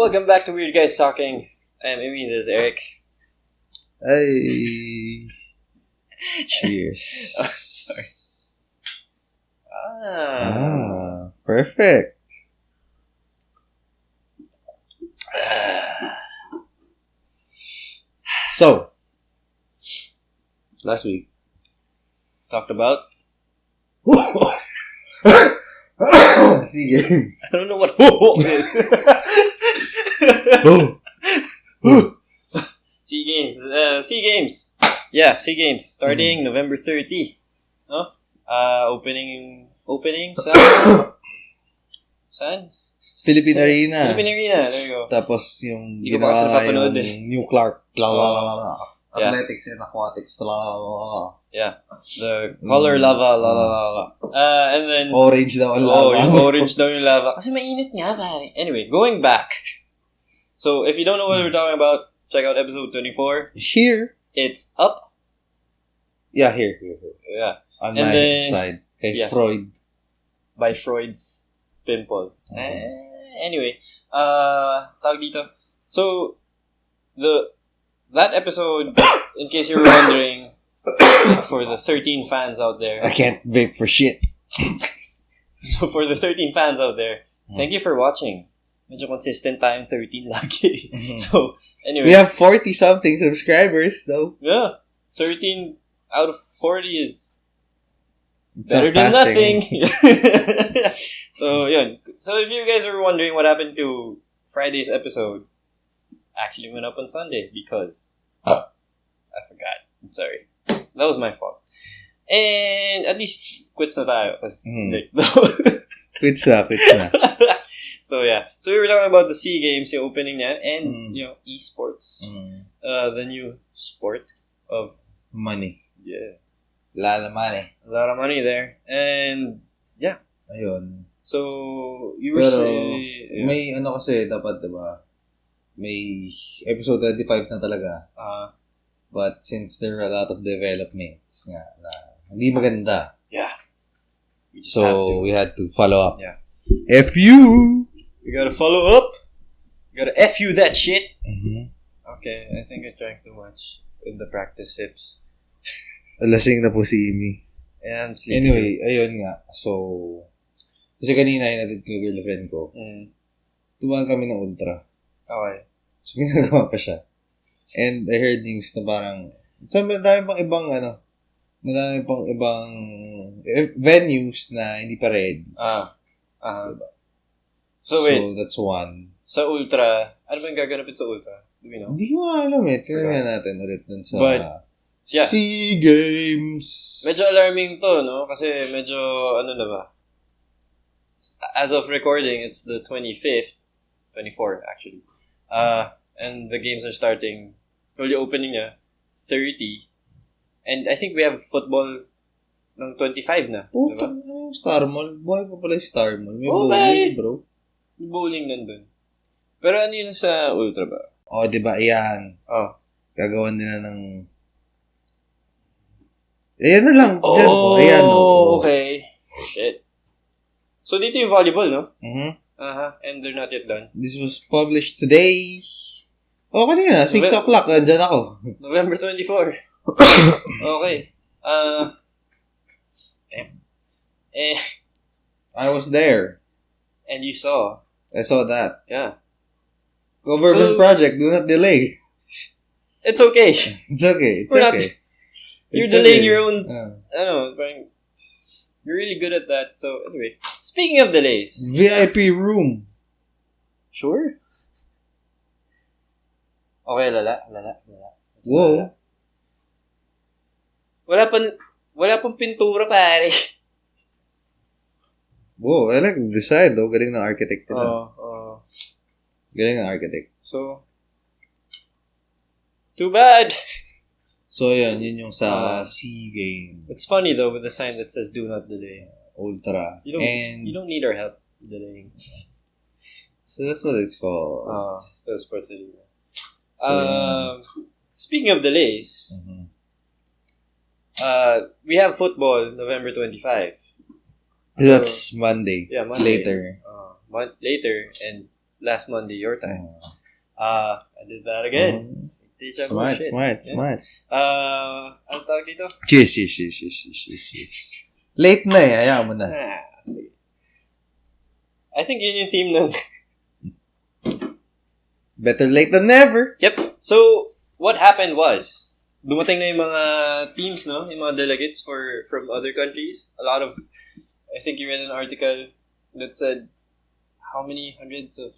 Welcome back to Weird Guys Talking. I'm Amy, this is Eric. Hey. Cheers. Sorry. Perfect. So, last week. Talked about? SEA Games. I don't know what is. SEA Games. SEA Games. Yeah, SEA Games. Starting November 30. No? Opening saan? Philippine Arena. Philippine Arena. There you go. Tapos yung Hindi ko pa kasi napapanood New Clark. Athletics and aquatics. Yeah. The color lava. And then... Orange daw ang lava. Yung orange daw yung lava. Kasi mainit nga, pare. Anyway, going back. So, if you don't know what we're talking about, check out episode 24. Here. It's up. Yeah, here. Yeah. On And my then, side. Kay yeah. Freud. By Freud's pimple. Anyway, tawag dito. So, that episode, in case you were wondering, for the 13 fans out there. I can't vape for shit. So, for the 13 fans out there, thank you for watching. Medyo consistent tayong 13 lagi. So, anyway. We have 40-something subscribers, though. Yeah. 13 out of 40 is It's better than passing. nothing. So, yun. So, if you guys were wondering what happened to Friday's episode, actually went up on Sunday because I forgot. I'm sorry. That was my fault. And at least quits na tayo. Quits na. So, yeah. So, we were talking about the SEA Games, yung opening niya, and, esports. The new sport of... Money. Yeah. Lala money. A lot of money there. And, yeah. Ayun. So, you were Pero, saying... Yeah. may kasi dapat, diba? May episode 25 na talaga. But since there are a lot of developments nga na hindi maganda. Yeah. We had to follow up. Yeah. FU! We gotta follow up. We gotta FU that shit. Mm-hmm. Okay, I think I drank too much in the practice sips. Lasing na po si Amy. And I'm sleepy. Anyway, ayun nga. So, kasi kanina hinatid ko girlfriend ko. Tumahan kami ng ultra. Okay. So, ginagawa pa siya. And I heard news na parang, madami pang ibang, venues na hindi pa ready. Diba? So, wait. So, that's one. Sa ultra, ano ba yung gaganapin sa ultra? Do we know? Hindi ko alam eh. Tingnan natin ulit dun sa yeah. SEA Games. Medyo alarming to, no? Kasi medyo, ano na ba? As of recording, it's the 25th. 24, actually. And the games are starting, only opening niya, 30. And I think we have football ng 25 na. Puta, diba? ano yung Star Mall? Buhay pa pala yung Star Mall. May bowling, bro. Bowling nandun. Pero ano yun sa ultra ba? Diba, ayan. Gagawan nila ng... Ayan na lang. Ayan, okay. Shit. So, dito yung volleyball, no? Mm-hmm. And they're not yet done. This was published today. Kanina. 6 o'clock. Nandyan ako. November 24. Okay. Damn. I was there. And you saw. I saw that. Yeah. Government project. Do not delay. It's okay. It's okay. It's okay. You're delaying your own... I don't know. You're really good at that. So, anyway. Speaking of delays. VIP room. Sure? Okay, lala. Whoa. Wala pang pintura, pare. Whoa, I like the design though. Galing ng architect nila. Galing ng architect. So, too bad. So, yun yung sa SEA Games. It's funny though with the sign that says "Do not delay." Ultra. You don't need our help delaying. So that's what it's called. The sports arena. So, speaking of delays, we have football November 25. That's Monday. Yeah, Monday. Later. Month later, and last Monday, your time. I did that again. Smart. Ano tawag dito? Cheers. Late na eh. Ayaw mo na. Sige. I think yun yung theme ng... Better late than never. Yep. So, what happened was, dumating na yung mga teams, no? Yung mga delegates from other countries. A lot of... I think you read an article that said how many hundreds of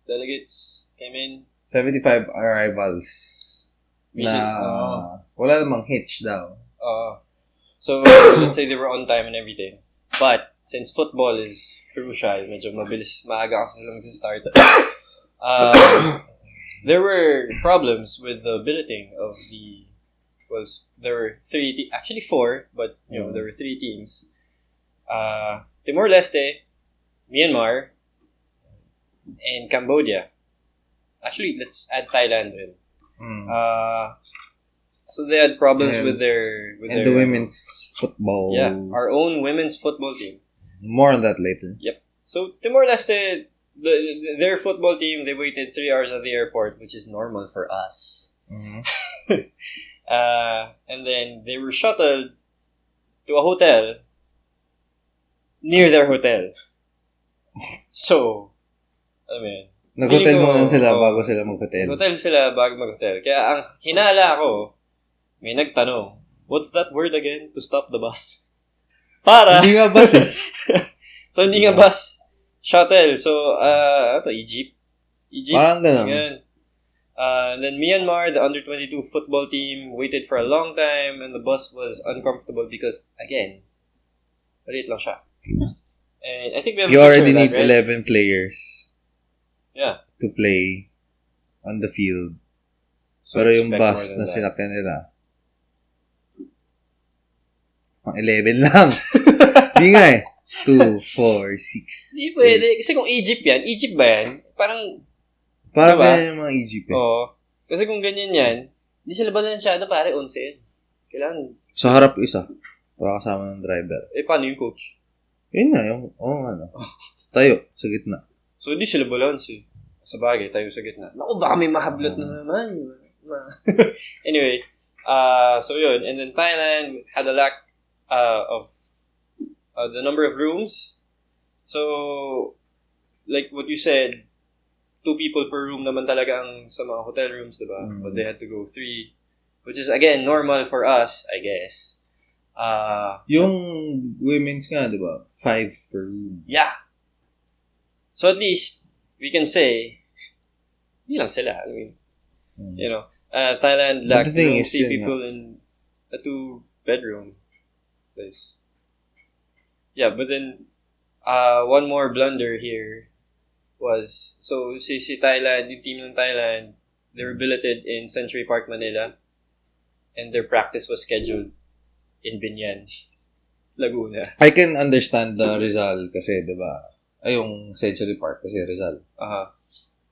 delegates came in? 75 arrivals. Wala namang hitch daw. So, let's say they were on time and everything. But, since football is crucial, medyo mabilis, maaga kasi sila mag-start. There were problems with the billeting of the... there were actually four, but, there were three teams. Timor-Leste, Myanmar, and Cambodia. Actually, let's add Thailand in. So they had problems with their... the women's football. Yeah, our own women's football team. More on that later. Yep. So Timor-Leste, their football team, they waited 3 hours at the airport, which is normal for us. Mm-hmm. And then they were shuttled to a hotel near their hotel. So, I mean... Nag-hotel muna sila bago sila mag-hotel. Nag-hotel sila bago mag-hotel. Kaya ang hinala ko, may nagtanong, what's that word again to stop the bus? Hindi nga bus eh. So, hindi nga bus. Shuttle. So, Egypt. Parang ganun. And then Myanmar, the under-22 football team, waited for a long time and the bus was uncomfortable because, again, maliit lang siya. And I think we have you already need right? 11 players. Yeah. To play on the field. So pero yung bus na sinakyan nila, pang 11 lang. Hindi nga eh. 2, 4, 6. Hindi pwede. Kasi kung Egypt ba yan? Parang diba? Ganyan yung mga Egypt eh. Oo. Kasi kung ganyan yan, hindi sila balansyado pare, 11 yan. Kailangan. Sa harap isa. Para kasama ng driver. Paano yung coach? Yun nga, tayo, sa gitna. So, hindi sila balance eh. Sa bagay, tayo sa gitna. Naku, baka may mahablot na naman. Anyway, so yun. And then Thailand had a lack of the number of rooms. So, like what you said, 2 people per room naman talaga ang sa mga hotel rooms, diba? But they had to go 3, which is, again, normal for us, I guess. Yung women's nga, diba? 5 per room. Yeah. So at least, we can say, hindi lang sila. I mean, Thailand lacked 3 people in a 2-bedroom place. Yeah, but then, one more blunder here was, so si Thailand, yung team ng Thailand, they were billeted in Century Park, Manila, and their practice was scheduled in Binyan, Laguna. I can understand the Rizal kasi, diba? Ay, yung Century Park kasi Rizal.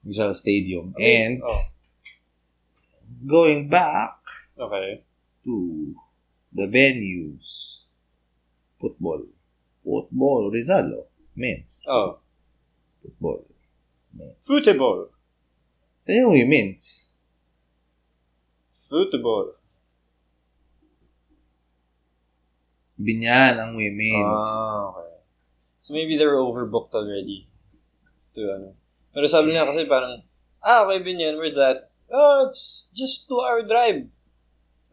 Rizal Stadium. Okay. And, going back to the venues, football, Rizal, men's. Football. Men's. Football. Ito yung women's. Football. Binyan ang women's. Okay. So maybe they were overbooked already. Pero sabi nila kasi parang, okay, Binyan, where's that? Oh, it's just 2-hour drive.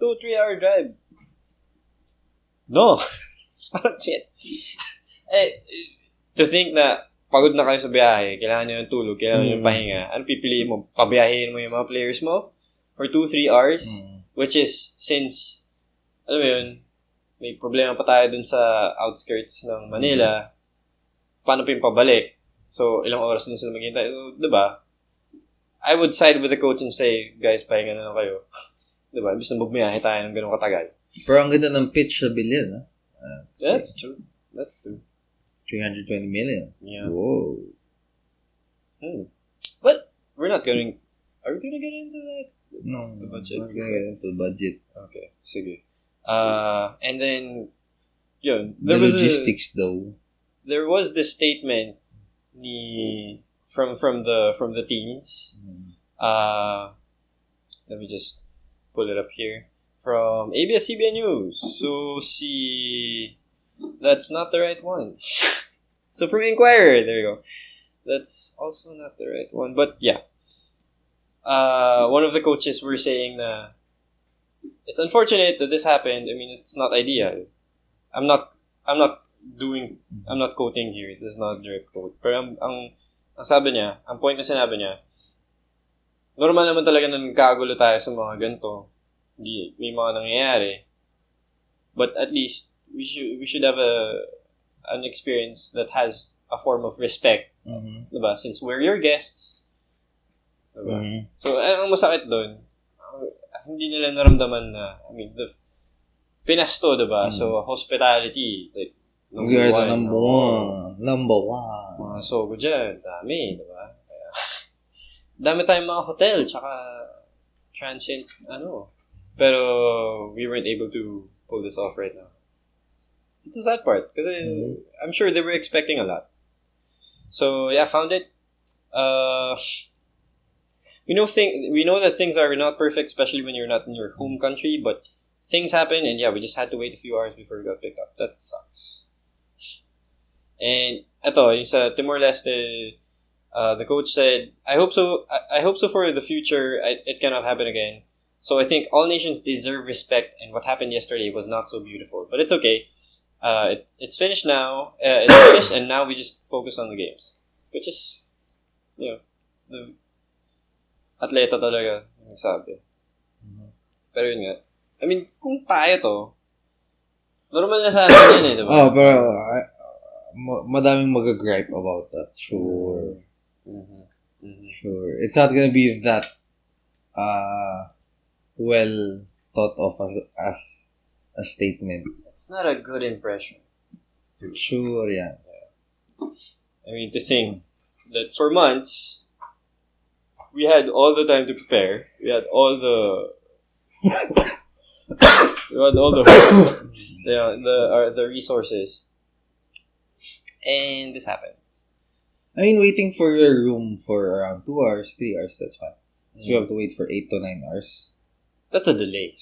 2-3 hour drive. No. It's parang shit. To think na pagod na kayo sa biyahe, kailangan nyo ng tulog, kailangan nyo ng pahinga, ano pipiliin mo? Pabiyahin mo yung mga players mo for 2-3 hours? Which is, since, alam mo yun, may problema pa tayo dun sa outskirts ng Manila, paano pa yung pabalik? So, ilang oras din sila maghintay. So, diba? I would side with the coach and say, guys, pahinga na lang kayo. Diba? Ibig na bugmiyahe tayo ng ganun katagal. Pero ang ganda ng pitch sa Billion, ha? That's true. 320 million. Yeah. Whoa. But, we're not going... Are we gonna get into that? No, the budget. We're gonna get into the budget. Okay, sige. And then, yun. The logistics, though. There was this statement ni from the teams. Let me just pull it up here from ABS-CBN News. So that's not the right one. So from Inquirer, there you go. That's also not the right one, but yeah. One of the coaches were saying that it's unfortunate that this happened. I mean, it's not ideal. I'm not quoting here. This is not a direct quote. Pero ang sabi niya, ang point na sinabi niya, normal naman talaga na nagkagulo tayo sa mga ganito. Hindi, may mga nangyayari. But at least, we should have an experience that has a form of respect. Diba? Since we're your guests. Diba? So, ang masakit doon, hindi nila naramdaman na, I mean, pinasto, diba? So, hospitality, like, we are the number one. Number one. Mga sogo dyan, dami, diba? Kaya, dami tayong mga hotel, tsaka transient, pero we weren't able to pull this off right now. It's a sad part, because I'm sure they were expecting a lot. So, yeah, found it. We know that things are not perfect, especially when you're not in your home country, but things happen, and yeah, we just had to wait a few hours before we got picked up. That sucks. And ito, yung sa Timor-Leste, the coach said, I hope so for the future. It cannot happen again. So I think all nations deserve respect, and what happened yesterday was not so beautiful. But it's okay. It's finished now. It's finished, and now we just focus on the games. Which is, the atleta talaga, yung sabi. Pero yun nga. I mean, kung tayo to, normal na sa atin yan diba? Pero madaming mag-gripe about that. Sure. Sure. It's not gonna be that well thought of as a statement. It's not a good impression. Sure, yeah. I mean, to think that for months, we had all the time to prepare. We had all the the resources, and this happened. I mean, waiting for your room for around 2 hours, 3 hours, that's fine. So you have to wait for 8 to 9 hours. That's a delay.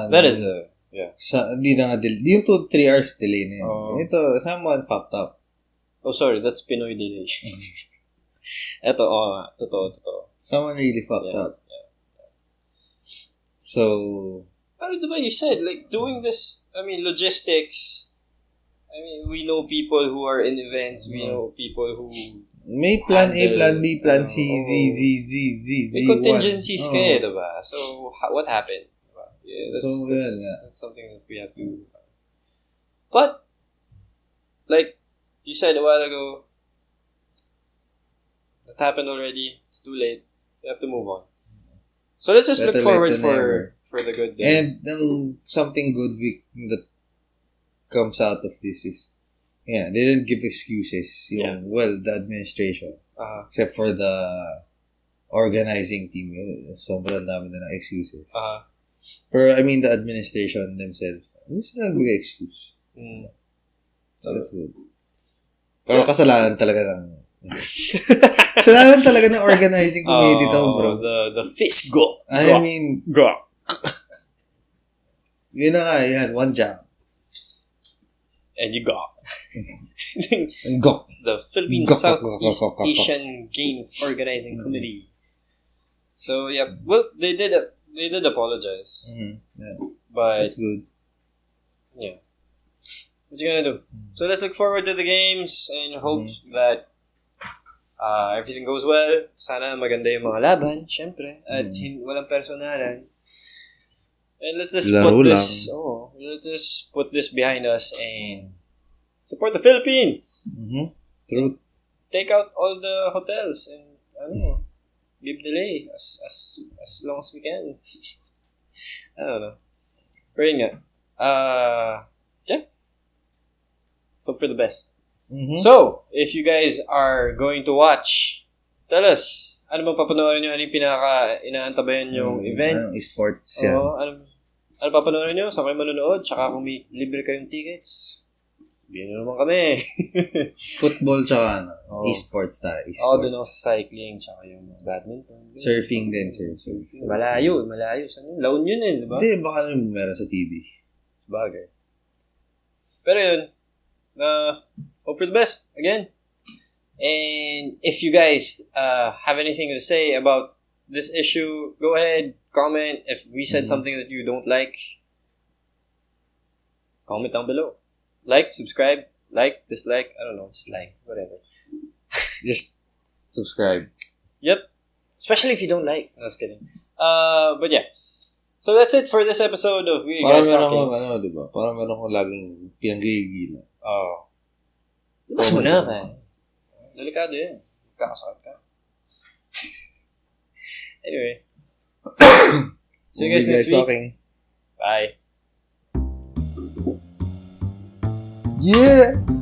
That is a, yeah. Hindi na nga delay. Yung 2 to 3 hours delay na yun. Ito, someone fucked up. Oh, sorry, that's Pinoy delay. Ito, totoo. Someone really fucked up. Yeah. So, pero diba you said, like, doing this, I mean, logistics, I mean, we know people who are in events, we know people who... May plan A, plan B, plan C, Z, may contingencies kaya, diba? So, what happened? Diba? Yeah, that's something that we have to... But, like, you said a while ago, that happened already, it's too late, we have to move on. So let's just look forward for the good day. And something good that comes out of this is, they didn't give excuses. The administration. Except for the organizing team. Sobrang dami na ng excuses. Pero, I mean, the administration themselves, hindi sila nag-bigay excuse. So that's good. Pero kasalanan talaga ng organizing committee bro. The fist go. I mean, go. Yun na nga, you had one job. And you got. Go. The Philippine Southeast Asian Games Organizing Committee. So, yeah, well, they did apologize. Yeah. But, that's good. Yeah. What you gonna do? So, let's look forward to the games and hope that everything goes well. Sana maganda yung mga laban, syempre. At walang personalan. And let's just put this behind us and support the Philippines. True. Take out all the hotels and give delay as long as we can. I don't know. Pero yun nga. Yeah. So for the best. So, if you guys are going to watch, tell us, ano bang papanoorin nyo? Ano yung inaantabayan yung event? Anong sports yan? Ano papanoorin nyo? Saan kayo manonood? Tsaka kung may libre kayong tickets. Bigyan nyo naman kami. Football tsaka esports tayo. Doon ako sa cycling tsaka yung badminton. Surfing din, surfing. Malayo. Saan yun? Laon yun di ba? Hindi, baka naman meron sa TV. Bagay. Pero yun, hope for the best, again. And if you guys have anything to say about this issue, go ahead, comment. If we said something that you don't like, comment down below. Like, subscribe, dislike, I don't know, just like, whatever. Just subscribe. Yep. Especially if you don't like. I was kidding. But yeah. So that's it for this episode of Weird Guys Talking. Diba? Parang meron ko laging pinanggigilan. Labas mo na, man. Delikado yan. Kakasakit ka. Anyway. See you guys next week. Talking. Bye. Yeah!